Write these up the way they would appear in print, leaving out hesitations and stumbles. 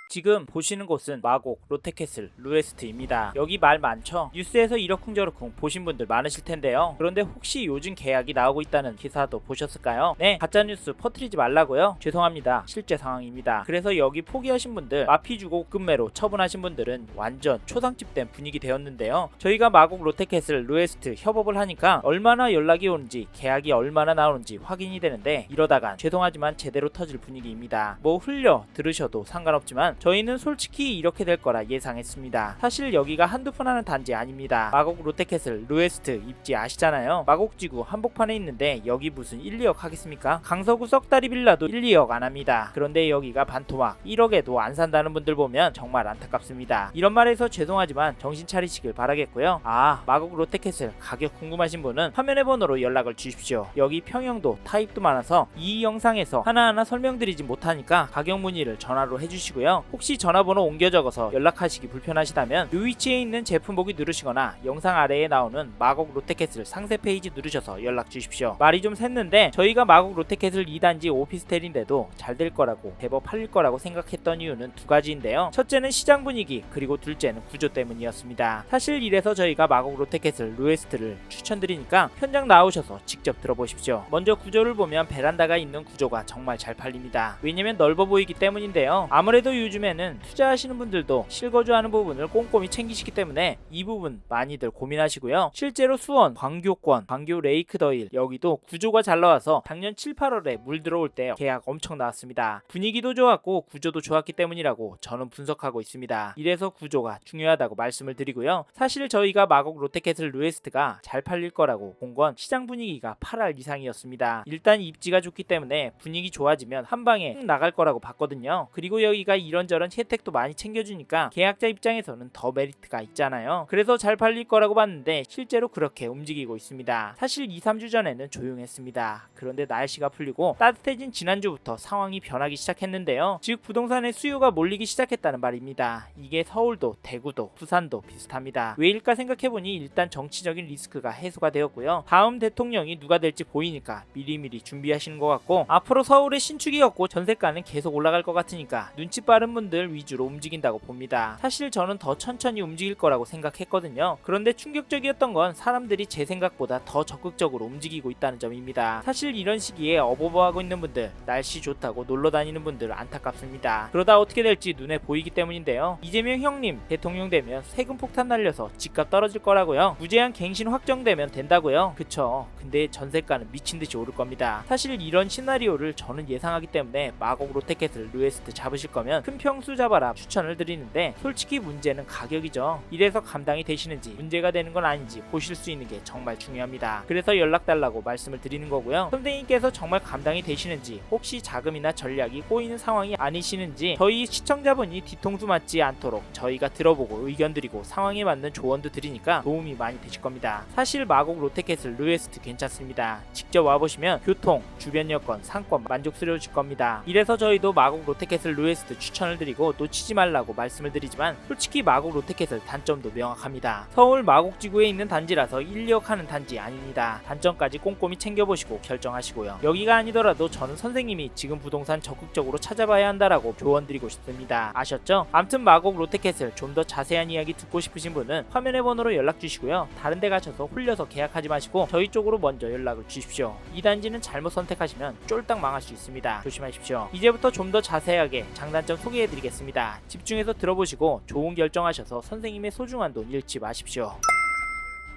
지금 보시는 곳은 마곡 롯데캐슬 루에스트입니다. 여기 말 많죠? 뉴스에서 이러쿵저러쿵 보신 분들 많으실 텐데요. 그런데 혹시 요즘 계약이 나오고 있다는 기사도 보셨을까요? 네, 가짜뉴스 퍼뜨리지 말라고요? 죄송합니다. 실제 상황입니다. 그래서 여기 포기하신 분들, 마피 주고 급매로 처분하신 분들은 완전 초상집된 분위기 되었는데요. 저희가 마곡 롯데캐슬 루에스트 협업을 하니까 얼마나 연락이 오는지, 계약이 얼마나 나오는지 확인이 되는데, 이러다간 죄송하지만 제대로 터질 분위기입니다. 뭐 흘려 들으셔도 상관없지만 저희는 솔직히 이렇게 될 거라 예상했습니다. 사실 여기가 한두 푼 하는 단지 아닙니다. 마곡 롯데캐슬 루에스트 입지 아시잖아요. 마곡지구 한복판에 있는데 여기 무슨 1, 2억 하겠습니까? 강서구 썩다리 빌라도 1, 2억 안 합니다. 그런데 여기가 반토막 1억에도 안 산다는 분들 보면 정말 안타깝습니다. 이런 말해서 죄송하지만 정신 차리시길 바라겠고요. 마곡 롯데캐슬 가격 궁금하신 분은 화면의 번호로 연락을 주십시오. 여기 평형도 타입도 많아서 이 영상에서 하나하나 설명드리지 못하니까 가격 문의를 전화로 해주시고요. 혹시 전화번호 옮겨 적어서 연락하시기 불편하시다면 이 위치에 있는 제품 보기 누르시거나 영상 아래에 나오는 마곡 롯데캐슬 상세 페이지 누르셔서 연락 주십시오. 말이 좀 샜는데 저희가 마곡 롯데캐슬 2단지 오피스텔인데도 잘 될 거라고, 대법 팔릴 거라고 생각했던 이유는 두 가지인데요. 첫째는 시장 분위기, 그리고 둘째는 구조 때문이었습니다. 사실 이래서 저희가 마곡 롯데캐슬 루에스트를 추천드리니까 현장 나오셔서 직접 들어보십시오. 먼저 구조를 보면 베란다가 있는 구조가 정말 잘 팔립니다. 왜냐면 넓어 보이기 때문인데요. 아무래도 요즘에는 투자하시는 분들도 실거주하는 부분을 꼼꼼히 챙기시기 때문에 이 부분 많이들 고민하시고요. 실제로 수원, 광교권, 광교 레이크더힐 여기도 구조가 잘 나와서 작년 7, 8월에 물 들어올 때 계약 엄청 나왔습니다. 분위기도 좋았고 구조도 좋았기 때문이라고 저는 분석하고 있습니다. 이래서 구조가 중요하다고 말씀을 드리고요. 사실 저희가 마곡 롯데캐슬 루에스트가 잘 팔릴 거라고 본 건 시장 분위기가 8할 이상이었습니다. 일단 입지가 좋기 때문에 분위기 좋아지면 한 방에 훅 나갈 거라고 봤거든요. 그리고 여기가 이런저런 혜택도 많이 챙겨주니까 계약자 입장에서는 더 메리트가 있잖아요. 그래서 잘 팔릴 거라고 봤는데 실제로 그렇게 움직이고 있습니다. 사실 2, 3주 전에는 조용했습니다. 그런데 날씨가 풀리고 따뜻해진 지난주부터 상황이 변하기 시작했는데요. 즉 부동산의 수요가 몰리기 시작했다는 말입니다. 이게 서울도, 대구도, 부산도 비슷합니다. 왜일까 생각해보니 일단 정치적인 리스크가 해소가 되었고요. 다음 대통령이 누가 될지 보이니까 미리미리 준비하시는 것 같고, 앞으로 서울의 신축이었고 전세가는 계속 올라갈 것 같으니까 눈치 빠른 분들 위주로 움직인다고 봅니다. 사실 저는 더 천천히 움직일 거라고 생각했거든요. 그런데 충격적이었던 건 사람들이 제 생각보다 더 적극적으로 움직이고 있다는 점입니다. 사실 이런 시기에 어버버하고 있는 분들, 날씨 좋다고 놀러 다니는 분들 안타깝습니다. 그러다 어떻게 될지 눈에 보이기 때문인데요. 이재명 형님 대통령 되면 세금 폭탄 날려서 집값 떨어질 거라고요. 무제한 갱신 확정되면 된다고요. 그쵸. 근데 전세가는 미친듯이 오를 겁니다. 사실 이런 시나리오를 저는 예상하기 때문에 마곡 롯데캐슬 루에스트 잡으실 거면 큰 평수 잡아라 추천을 드리는데, 솔직히 문제는 가격이죠. 이래서 감당이 되시는지 문제가 되는 건 아닌지 보실 수 있는 게 정말 중요합니다. 그래서 연락 달라고 말씀을 드리는 거고요. 선생님께서 정말 감당이 되시는지, 혹시 자금이나 전략이 꼬이는 상황이 아니시는지 저희 시청자분이 뒤통수 맞지 않도록 저희가 들어보고 의견 드리고 상황에 맞는 조언도 드리니까 도움이 많이 되실 겁니다. 사실 마곡 롯데캐슬 루에스트 괜찮습니다. 직접 와보시면 교통, 주변 여건, 상권 만족스러우실 겁니다. 이래서 저희도 마곡 롯데캐슬 루에스트 추천을 드리고 놓치지 말라고 말씀을 드리지만, 솔직히 마곡 롯데캐슬 단점도 명확합니다. 서울 마곡지구에 있는 단지라서 1, 2억 하는 단지 아닙니다. 단점까지 꼼꼼히 챙겨보시고 결정하시고요. 여기가 아니더라도 저는 선생님이 지금 부동산 적극적으로 찾아봐야 한다라고 조언드리고 싶습니다. 아셨죠? 암튼 마곡 롯데캐슬 좀 더 자세한 이야기 듣고 싶으신 분은 화면의 번호로 연락 주시고요. 다른 데 가셔서 홀려서 계약하지 마시고 저희 쪽으로 먼저 연락을 주십시오. 이 단지는 잘못 선택하시면 쫄딱 망할 수 있습니다. 조심하십시오. 이제부터 좀 더 자세하게 장단점 소개해드리겠습니다. 집중해서 들어보시고 좋은 결정하셔서 선생님의 소중한 돈 잃지 마십시오.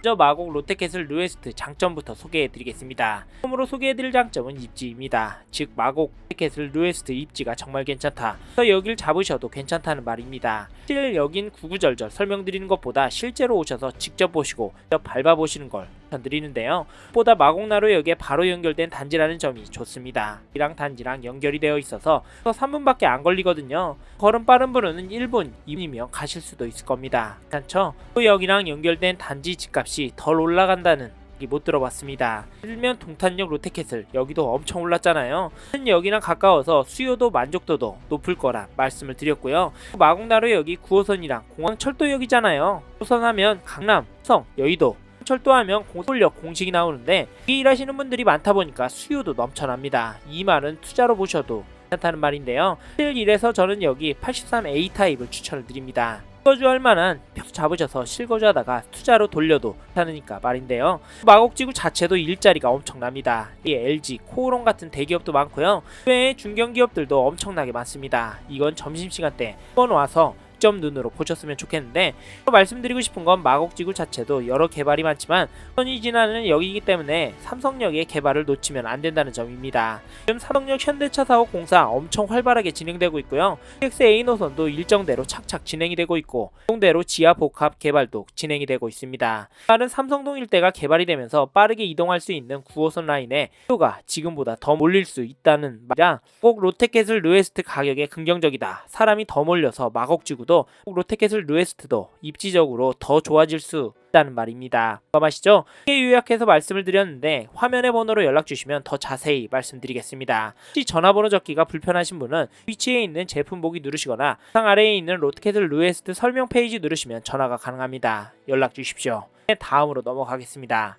먼저 마곡 롯데캐슬 루에스트 장점부터 소개해드리겠습니다. 처음으로 소개해드릴 장점은 입지입니다. 즉 마곡 롯데캐슬 루에스트 입지가 정말 괜찮다, 그래서 여길 잡으셔도 괜찮다는 말입니다. 사실 여긴 구구절절 설명드리는 것보다 실제로 오셔서 직접 보시고 직접 밟아보시는 걸 추천드리는데요. 보다 마곡나루역에 바로 연결된 단지라는 점이 좋습니다. 이랑 단지랑 연결이 되어 있어서 3분밖에 안 걸리거든요. 걸음 빠른 분은 1분, 2분이면 가실 수도 있을 겁니다. 괜찮죠? 또 여기랑 연결된 단지 집값이 덜 올라간다는 못 들어봤습니다. 예를 들면 동탄역 롯데캐슬 여기도 엄청 올랐잖아요. 여기랑 가까워서 수요도 만족도도 높을 거라 말씀을 드렸고요. 마곡나루역이 9호선이랑 공항철도역이잖아요. 9호선 하면 강남, 성, 여의도, 철도하면 서울역 공식이 나오는데 여기 일하시는 분들이 많다 보니까 수요도 넘쳐납니다. 이 말은 투자로 보셔도 괜찮다는 말인데요. 이래서 저는 여기 83A 타입을 추천을 드립니다. 실거주할 만한 평수 잡으셔서 실거주하다가 투자로 돌려도 괜찮으니까 말인데요. 마곡지구 자체도 일자리가 엄청납니다. 이 LG, 코오롱 같은 대기업도 많고요. 그 외에 중견기업들도 엄청나게 많습니다. 이건 점심시간 때 한번 와서 점 눈으로 보셨으면 좋겠는데, 말씀드리고 싶은 건 마곡지구 자체도 여러 개발이 많지만 선이 지나는 역이기 때문에 삼성역의 개발을 놓치면 안 된다는 점입니다. 지금 삼성역 현대차 사업 공사 엄청 활발하게 진행되고 있고요. KX-A 노선도 일정대로 착착 진행이 되고 있고 동대로 지하 복합 개발도 진행이 되고 있습니다. 다른 삼성동 일대가 개발이 되면서 빠르게 이동할 수 있는 9호선 라인에 수요가 지금보다 더 몰릴 수 있다는 말이라 꼭 롯데캐슬 르웨스트 가격에 긍정적이다. 사람이 더 몰려서 마곡지구도 롯데캐슬 르웨스트도 입지적으로 더 좋아질 수 있다는 말입니다. 공감하시죠? 이렇게 요약해서 말씀을 드렸는데 화면의 번호로 연락 주시면 더 자세히 말씀드리겠습니다. 혹시 전화번호 적기가 불편하신 분은 위치에 있는 제품 보기 누르시거나 상 아래에 있는 롯데캐슬 르웨스트 설명 페이지 누르시면 전화가 가능합니다. 연락 주십시오. 다음으로 넘어가겠습니다.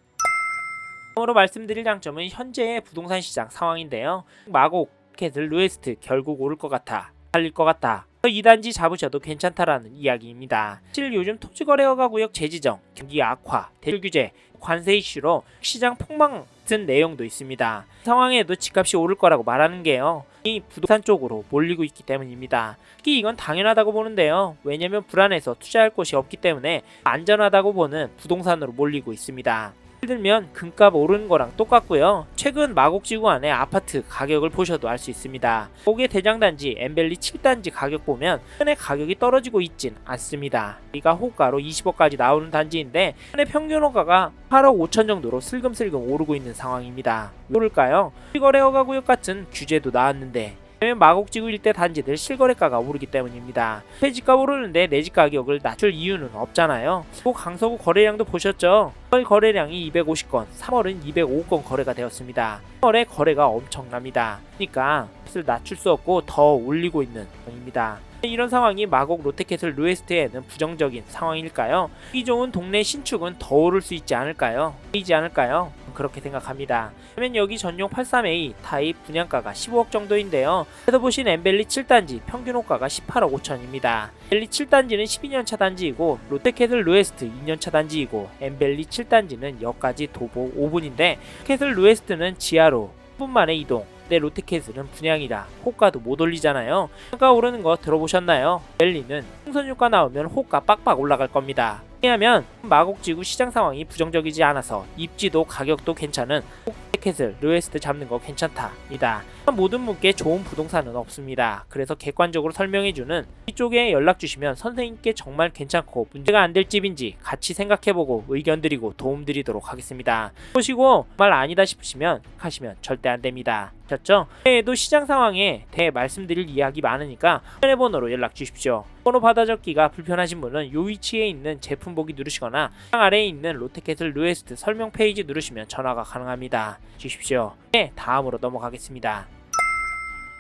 다음으로 말씀드릴 장점은 현재의 부동산 시장 상황인데요. 마곡캐슬 르웨스트 결국 오를 것 같아, 팔릴 것 같다, 이 단지 잡으셔도 괜찮다라는 이야기입니다. 사실 요즘 토지거래허가구역 재지정, 경기 악화, 대출 규제, 관세 이슈로 시장 폭망 같은 내용도 있습니다. 상황에도 집값이 오를 거라고 말하는 게요, 이 부동산 쪽으로 몰리고 있기 때문입니다. 특히 이건 당연하다고 보는데요. 왜냐면 불안해서 투자할 곳이 없기 때문에 안전하다고 보는 부동산으로 몰리고 있습니다. 예를 들면 금값 오르는 거랑 똑같고요. 최근 마곡지구 안에 아파트 가격을 보셔도 알 수 있습니다. 거기에 대장단지 엠벨리 7단지 가격 보면 현재 가격이 떨어지고 있진 않습니다. 여기가 호가로 20억까지 나오는 단지인데 현재 평균 호가가 8억 5천 정도로 슬금슬금 오르고 있는 상황입니다. 왜 오를까요? 실거래허가구역 같은 규제도 나왔는데 왜냐면 마곡지구 일대 단지들 실거래가가 오르기 때문입니다. 새 집값 오르는데 내 집 가격을 낮출 이유는 없잖아요. 또 강서구 거래량도 보셨죠? 2월 거래량이 250건, 3월은 205건 거래가 되었습니다. 3월에 거래가 엄청납니다. 그러니까 값을 낮출 수 없고 더 올리고 있는 상황입니다. 이런 상황이 마곡 롯데캐슬 르웨스트에는 부정적인 상황일까요? 이 좋은 동네 신축은 더 오를 수 있지 않을까요? 보이지 않을까요? 그렇게 생각합니다. 그러면 여기 전용 83A 타입 분양가가 15억 정도인데요. 그래서 보신 엠벨리 7단지 평균 호가가 18억 5천입니다. 엠벨리 7단지는 12년차 단지이고 롯데캐슬 르웨스트 2년차 단지이고 엠벨리 7단지는 역까지 도보 5분인데 캐슬 르웨스트는 지하로 10분 만에 이동, 롯데캐슬은 분양이라 호가도 못 올리잖아요. 호가 오르는 거 들어보셨나요? 엠벨리는 풍선효과 나오면 호가 빡빡 올라갈 겁니다. 왜냐하면 마곡지구 시장 상황이 부정적이지 않아서 입지도 가격도 괜찮은 롯데캐슬 르웨스트 잡는 거 괜찮답니다. 모든 분께 좋은 부동산은 없습니다. 그래서 객관적으로 설명해주는 이쪽에 연락 주시면 선생님께 정말 괜찮고 문제가 안 될 집인지 같이 생각해보고 의견 드리고 도움 드리도록 하겠습니다. 보시고 정말 아니다 싶으시면 하시면 절대 안 됩니다. 아셨죠? 외에도 시장 상황에 대해 말씀드릴 이야기 많으니까 화면의 번호로 연락 주십시오. 번호 받아 적기가 불편하신 분은 요 위치에 있는 제품 보기 누르시거나 상 아래에 있는 롯데캐슬 르웨스트 설명 페이지 누르시면 전화가 가능합니다. 주십시오. 네, 다음으로 넘어가겠습니다.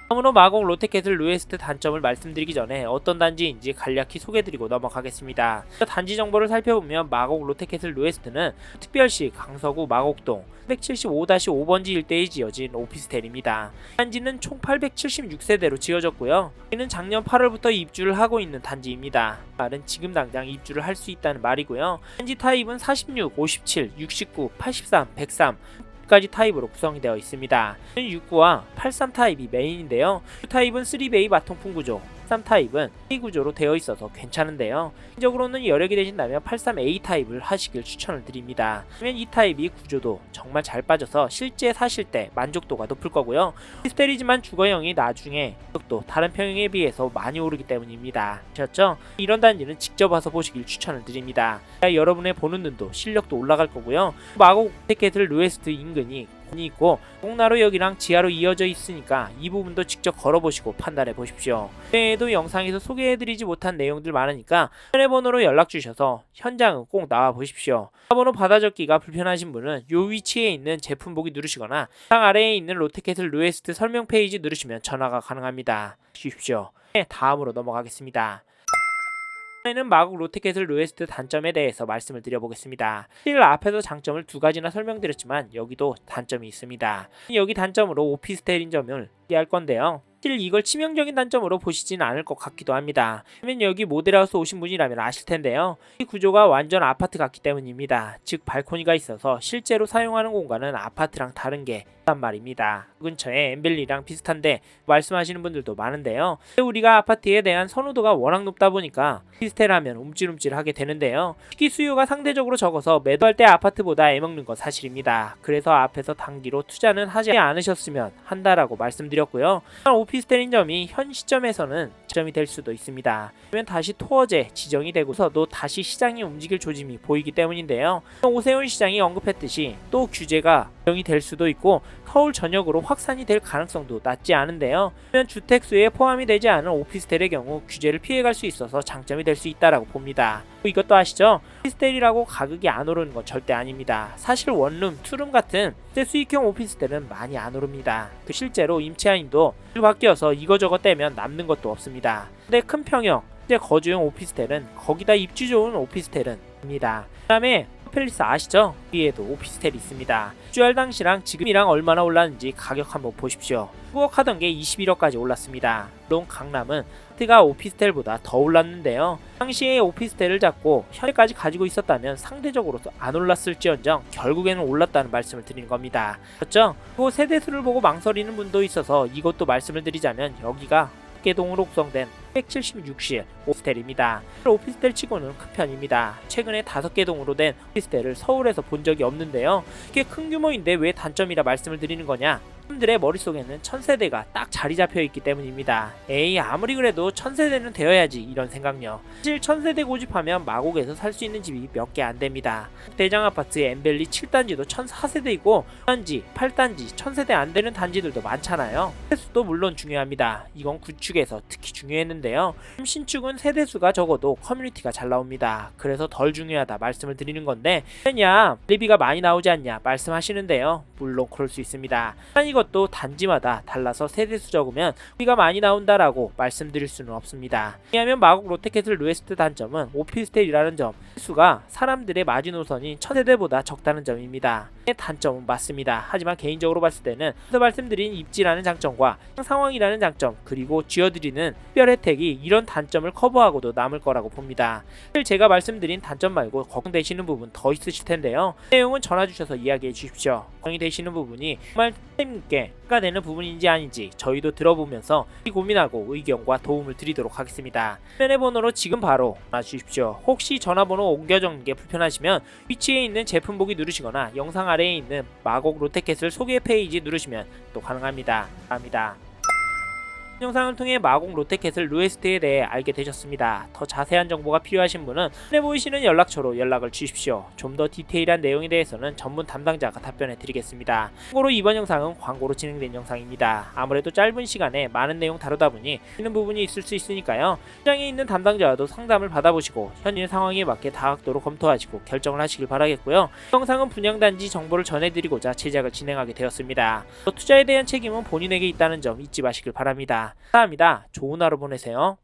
다음으로 마곡 롯데캐슬 르웨스트 단점을 말씀드리기 전에 어떤 단지인지 간략히 소개드리고 넘어가겠습니다. 단지 정보를 살펴보면 마곡 롯데캐슬 르웨스트는 특별시 강서구 마곡동 175-5번지 일대에 지어진 오피스텔입니다. 단지는 총 876세대로 지어졌고요. 이는 작년 8월부터 입주를 하고 있는 단지입니다. 말은 지금 당장 입주를 할 수 있다는 말이고요. 단지 타입은 46, 57, 69, 83, 103 까지 타입으로 구성이 되어 있습니다. 69와 83 타입이 메인인데요. 2 타입은 3베이 마통풍 구조, 83 타입은 A 구조로 되어 있어서 괜찮은데요. 개인적으로는 여력이 되신다면 83A 타입을 하시길 추천을 드립니다. 왜냐면 이 타입이 구조도 정말 잘 빠져서 실제 사실 때 만족도가 높을 거고요. 오피스텔이지만 주거형이 나중에 또 다른 평형에 비해서 많이 오르기 때문입니다. 아셨죠? 이런 단지는 직접 와서 보시길 추천을 드립니다. 여러분의 보는 눈도 실력도 올라갈 거고요. 마곡 롯데캐슬 르웨스트 인근이 있고 공나루역이랑 지하로 이어져 있으니까 이 부분도 직접 걸어보시고 판단해 보십시오. 외에도 영상에서 소개해드리지 못한 내용들 많으니까 전화번호로 연락 주셔서 현장은 꼭 나와 보십시오. 전화번호 받아 적기가 불편하신 분은 요 위치에 있는 제품 보기 누르시거나 상 아래에 있는 롯데캐슬 르웨스트 설명 페이지 누르시면 전화가 가능합니다. 주십시오. 네, 다음으로 넘어가겠습니다. 이번에는 마곡 롯데캐슬 르웨스트 단점에 대해서 말씀을 드려보겠습니다. 사실 앞에서 장점을 두 가지나 설명드렸지만 여기도 단점이 있습니다. 여기 단점으로 오피스텔인 점을 얘기할 건데요. 사실 이걸 치명적인 단점으로 보시지는 않을 것 같기도 합니다. 그러면 여기 모델하우스 오신 분이라면 아실 텐데요. 이 구조가 완전 아파트 같기 때문입니다. 즉 발코니가 있어서 실제로 사용하는 공간은 아파트랑 다른 게 단 말입니다. 그 근처에 엠벨리랑 비슷한데 말씀하시는 분들도 많은데요. 우리가 아파트에 대한 선호도가 워낙 높다 보니까 오피스텔하면 움찔움찔하게 되는데요. 특히 수요가 상대적으로 적어서 매도할 때 아파트보다 애먹는 건 사실입니다. 그래서 앞에서 단기로 투자는 하지 않으셨으면 한다라고 말씀드렸고요. 오피스텔인 점이 현 시점에서는 지점이 될 수도 있습니다. 그러면 다시 토어제 지정이 되고서도 다시 시장이 움직일 조짐이 보이기 때문인데요. 오세훈 시장이 언급했듯이 또 규제가 지정이 될 수도 있고 서울 전역으로 확산이 될 가능성도 낮지 않은데요. 그러면 주택수에 포함이 되지 않은 오피스텔의 경우 규제를 피해갈 수 있어서 장점이 될 수 있다라고 봅니다. 이것도 아시죠? 오피스텔이라고 가격이 안 오르는 건 절대 아닙니다. 사실 원룸, 투룸 같은 수익형 오피스텔은 많이 안 오릅니다. 실제로 임차인도 바뀌어서 이거저거 떼면 남는 것도 없습니다. 근데 큰 평형, 실제 거주용 오피스텔은 거기다 입주 좋은 오피스텔은 입니다. 그 다음에 팰리스 아시죠? 위에도 오피스텔이 있습니다. 입주할 당시랑 지금이랑 얼마나 올랐는지 가격 한번 보십시오. 9억 하던 게 21억까지 올랐습니다. 물론 강남은 아파트가 오피스텔보다 더 올랐는데요. 당시에 오피스텔을 잡고 현재까지 가지고 있었다면 상대적으로 안 올랐을지언정 결국에는 올랐다는 말씀을 드리는 겁니다. 그렇죠? 그리고 세대수를 보고 망설이는 분도 있어서 이것도 말씀을 드리자면 여기가 개동으로 구성된 176실 오피스텔입니다. 오피스텔 치고는 큰 편입니다. 최근에 5개 동으로 된 오피스텔을 서울에서 본 적이 없는데요. 이게 큰 규모인데 왜 단점이라 말씀을 드리는 거냐? 사람들의 머릿속에는 1000세대가 딱 자리 잡혀 있기 때문입니다. 에이 아무리 그래도 1000세대는 되어야지 이런 생각요. 사실 1000세대 고집하면 마곡에서 살 수 있는 집이 몇 개 안 됩니다. 대장아파트의 엠벨리 7단지도 1004세대이고 9단지, 8단지, 1000세대 안 되는 단지들도 많잖아요. 세대수도 물론 중요합니다. 이건 구축에서 특히 중요했는데요. 신축은 세대수가 적어도 커뮤니티가 잘 나옵니다. 그래서 덜 중요하다 말씀을 드리는 건데 왜냐 리비가 많이 나오지 않냐 말씀하시는데요. 물론 그럴 수 있습니다. 이것도 단지마다 달라서 세대수 적으면 우리가 많이 나온다라고 말씀드릴 수는 없습니다. 왜냐하면 마곡 롯데캐슬 루에스트 단점은 오피스텔이라는 점, 수가 사람들의 마지노선인 1000세대보다 적다는 점입니다. 단점은 맞습니다. 하지만 개인적으로 봤을 때는 앞서 말씀드린 입지라는 장점과 상황이라는 장점 그리고 쥐어드리는 특별 혜택이 이런 단점을 커버하고도 남을 거라고 봅니다. 사실 제가 말씀드린 단점 말고 걱정되시는 부분 더 있으실 텐데요. 내용은 전화 주셔서 이야기해 주십시오. 걱정이 되시는 부분이 정말 선생님께 가 되는 부분인지 아닌지 저희도 들어보면서 고민하고 의견과 도움을 드리도록 하겠습니다. 화면의 번호로 지금 바로 전화 주십시오. 혹시 전화번호 옮겨 적는 게 불편하시면 위치에 있는 제품 보기 누르시거나 영상 아래에 있는 마곡 롯데캐슬 소개 페이지 누르시면 또 가능합니다. 감사합니다. 영상을 통해 마곡 롯데캐슬 루에스트에 대해 알게 되셨습니다. 더 자세한 정보가 필요하신 분은 화면에 보이시는 연락처로 연락을 주십시오. 좀 더 디테일한 내용에 대해서는 전문 담당자가 답변해 드리겠습니다. 참고로 이번 영상은 광고로 진행된 영상입니다. 아무래도 짧은 시간에 많은 내용 다루다 보니 있는 부분이 있을 수 있으니까요. 현장에 있는 담당자와도 상담을 받아보시고 현일 상황에 맞게 다각도로 검토하시고 결정을 하시길 바라겠고요. 이 영상은 분양단지 정보를 전해드리고자 제작을 진행하게 되었습니다. 투자에 대한 책임은 본인에게 있다는 점 잊지 마시길 바랍니다. 감사합니다. 좋은 하루 보내세요.